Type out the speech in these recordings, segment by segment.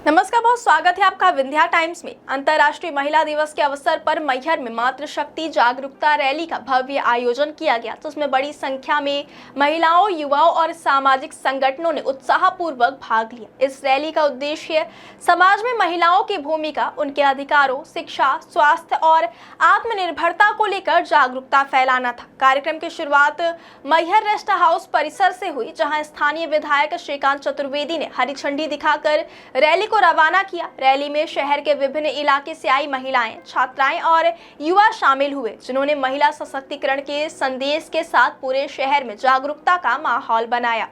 नमस्कार, बहुत स्वागत है आपका विंध्या टाइम्स में। अंतर्राष्ट्रीय महिला दिवस के अवसर पर मैहर में मातृशक्ति जागरूकता रैली का भव्य आयोजन किया गया, जिसमें बड़ी संख्या में महिलाओं, युवाओं और सामाजिक संगठनों ने उत्साहपूर्वक भाग लिया। इस रैली का उद्देश्य समाज में महिलाओं की भूमिका, उनके अधिकारों, शिक्षा, स्वास्थ्य और आत्मनिर्भरता को लेकर जागरूकता फैलाना था। कार्यक्रम की शुरुआत मैहर रेस्ट हाउस परिसर से हुई, जहाँ स्थानीय विधायक श्रीकांत चतुर्वेदी ने हरी झंडी दिखाकर रैली को रवाना किया। रैली में शहर के विभिन्न इलाके से आई महिलाएं, छात्राएं और युवा शामिल हुए, जिन्होंने महिला सशक्तिकरण के संदेश के साथ पूरे शहर में जागरूकता का माहौल बनाया।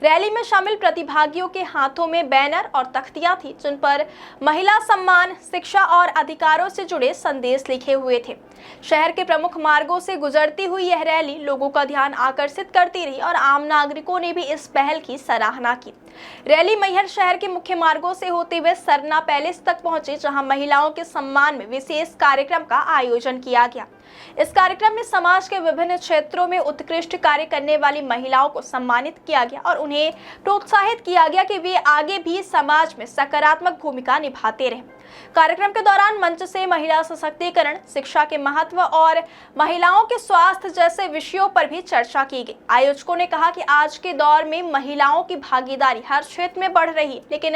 रैली में शामिल प्रतिभागियों के हाथों में बैनर और तख्तियां थी, जिन पर महिला सम्मान, शिक्षा और अधिकारों से जुड़े संदेश लिखे हुए थे। शहर के प्रमुख मार्गों से गुजरती हुई यह रैली लोगों का ध्यान आकर्षित करती रही और आम नागरिकों ने भी इस पहल की सराहना की। रैली मैहर शहर के मुख्य मार्गों से होते हुए सरना पैलेस तक पहुंची, जहां महिलाओं के सम्मान में विशेष कार्यक्रम का आयोजन किया गया। इस कार्यक्रम में समाज के विभिन्न क्षेत्रों में उत्कृष्ट कार्य करने वाली महिलाओं को सम्मानित किया गया और उन्हें प्रोत्साहित किया गया कि वे आगे भी समाज में सकारात्मक भूमिका निभाते रहें। कार्यक्रम के दौरान मंच से महिला सशक्तिकरण, शिक्षा के महत्व और महिलाओं के स्वास्थ्य जैसे विषयों पर भी चर्चा की गई। आयोजकों ने कहा कि आज के दौर में महिलाओं की भागीदारी हर क्षेत्र में बढ़ रही है, लेकिन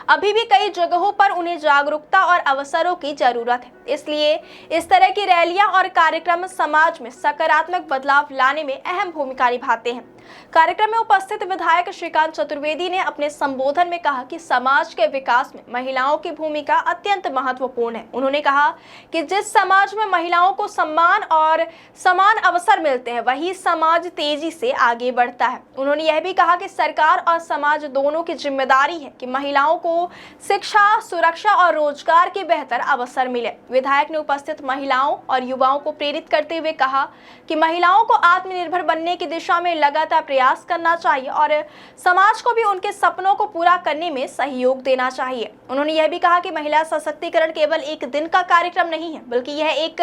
अभी भी कई जगहों पर उन्हें जागरूकता और अवसरों की जरूरत है। इसलिए इस तरह की रैलियां और कार्यक्रम समाज में सकारात्मक बदलाव लाने में अहम भूमिका निभाते हैं। कार्यक्रम में उपस्थित विधायक श्रीकांत चतुर्वेदी ने अपने संबोधन में कहा कि समाज के विकास में महिलाओं की भूमिका अत्यंत महत्वपूर्ण है। उन्होंने कहा कि जिस समाज में महिलाओं को सम्मान और समान अवसर मिलते हैं, वही समाज तेजी से आगे बढ़ता है। उन्होंने यह भी कहा कि सरकार और समाज दोनों की जिम्मेदारी है कि महिलाओं को शिक्षा, सुरक्षा और रोजगार के बेहतर अवसर मिले। विधायक ने उपस्थित महिलाओं और युवाओं को प्रेरित करते हुए कहा कि महिलाओं को आत्मनिर्भर बनने की दिशा में लगातार प्रयास करना चाहिए और समाज को भी उनके सपनों को पूरा करने में सहयोग देना चाहिए। उन्होंने यह भी कहा कि महिला सशक्तिकरण केवल एक दिन का कार्यक्रम नहीं है, बल्कि यह एक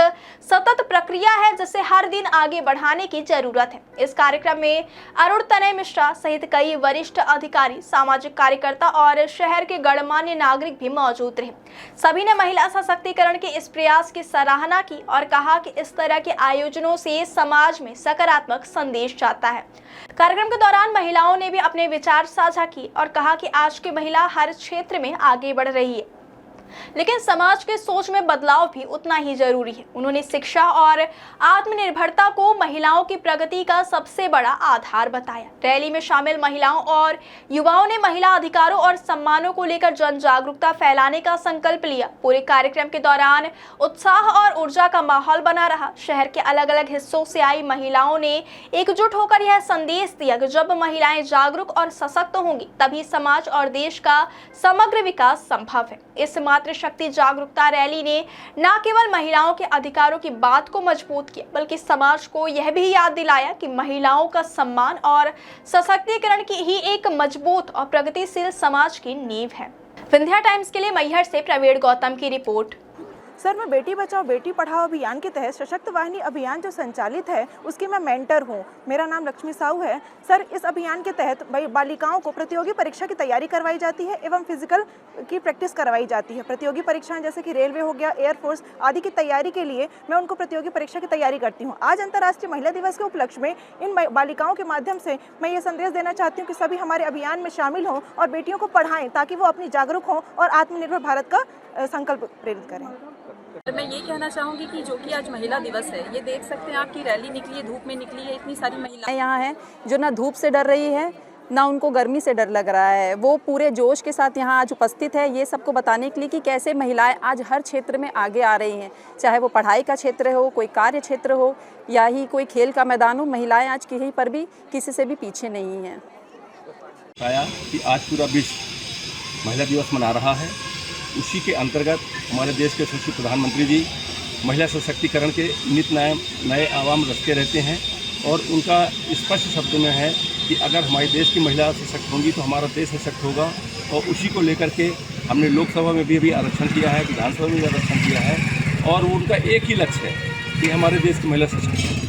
सतत प्रक्रिया है, जिसे हर दिन आगे बढ़ाने की जरूरत है। इस कार्यक्रम में अरुण तनय मिश्रा सहित कई वरिष्ठ अधिकारी, सामाजिक कार्यकर्ता और शहर के गणमान्य नागरिक भी मौजूद रहे। सभी ने महिला सशक्तिकरण के इस प्रयास की सराहना की और कहा कि इस तरह के आयोजनों से समाज में सकारात्मक संदेश जाता है। कार्यक्रम के दौरान महिलाओं ने भी अपने विचार साझा किए और कहा कि आज की महिला हर क्षेत्र में आगे बढ़ रही है, लेकिन समाज के सोच में बदलाव भी उतना ही जरूरी है। उन्होंने शिक्षा और आत्मनिर्भरता को महिलाओं की प्रगति का सबसे बड़ा आधार बताया। रैली में शामिल महिलाओं और युवाओं ने महिला अधिकारों और सम्मानों को लेकर जन जागरूकता फैलाने का संकल्प लिया। पूरे कार्यक्रम के दौरान उत्साह और ऊर्जा का माहौल बना रहा। शहर के अलग अलग हिस्सों से आई महिलाओं ने एकजुट होकर यह संदेश दिया कि जब महिलाएं जागरूक और सशक्त होंगी, तभी समाज और देश का समग्र विकास संभव है। इस मातृशक्ति जागरूकता रैली ने न केवल महिलाओं के अधिकारों की बात को मजबूत किया, बल्कि समाज को यह भी याद दिलाया कि महिलाओं का सम्मान और सशक्तिकरण की ही एक मजबूत और प्रगतिशील समाज की नींव है। विंध्या टाइम्स के लिए मैहर से प्रवीण गौतम की रिपोर्ट। सर, मैं बेटी बचाओ बेटी पढ़ाओ अभियान के तहत सशक्त वाहिनी अभियान जो संचालित है, उसकी मैं मेंटर हूँ। मेरा नाम लक्ष्मी साहू है। सर, इस अभियान के तहत बालिकाओं को प्रतियोगी परीक्षा की तैयारी करवाई जाती है एवं फिजिकल की प्रैक्टिस करवाई जाती है। प्रतियोगी परीक्षाएं जैसे कि रेलवे हो गया, एयरफोर्स आदि की तैयारी के लिए मैं उनको प्रतियोगी परीक्षा की तैयारी करती हूँ। आज अंतर्राष्ट्रीय महिला दिवस के उपलक्ष्य में इन बालिकाओं के माध्यम से मैं ये संदेश देना चाहती हूँ कि सभी हमारे अभियान में शामिल हों और बेटियों को पढ़ाएं, ताकि वो अपनी जागरूक हों और आत्मनिर्भर भारत का संकल्प प्रेरित करें। मैं ये कहना चाहूँगी कि जो कि आज महिला दिवस है, ये देख सकते हैं आप कि रैली निकली है, धूप में निकली है, इतनी सारी महिलाएं यहाँ हैं जो ना धूप से डर रही है, ना उनको गर्मी से डर लग रहा है। वो पूरे जोश के साथ यहाँ आज उपस्थित है, ये सबको बताने के लिए कि कैसे महिलाएं आज हर क्षेत्र में आगे आ रही हैं। चाहे वो पढ़ाई का क्षेत्र हो, कोई कार्य क्षेत्र हो या ही कोई खेल का मैदान हो, महिलाएं आज कहीं पर भी किसी से भी पीछे नहीं हैं। बताया कि आज पूरा विश्व महिला दिवस मना रहा है। उसी के अंतर्गत हमारे देश के यशस्वी प्रधानमंत्री जी महिला सशक्तिकरण के नित नए आवाम रचते रहते हैं और उनका स्पष्ट शब्द में है कि अगर हमारे देश की महिला सशक्त होंगी तो हमारा देश सशक्त होगा। और उसी को लेकर के हमने लोकसभा में भी अभी आरक्षण किया है, विधानसभा में भी आरक्षण किया है और उनका एक ही लक्ष्य है कि हमारे देश की महिला सशक्त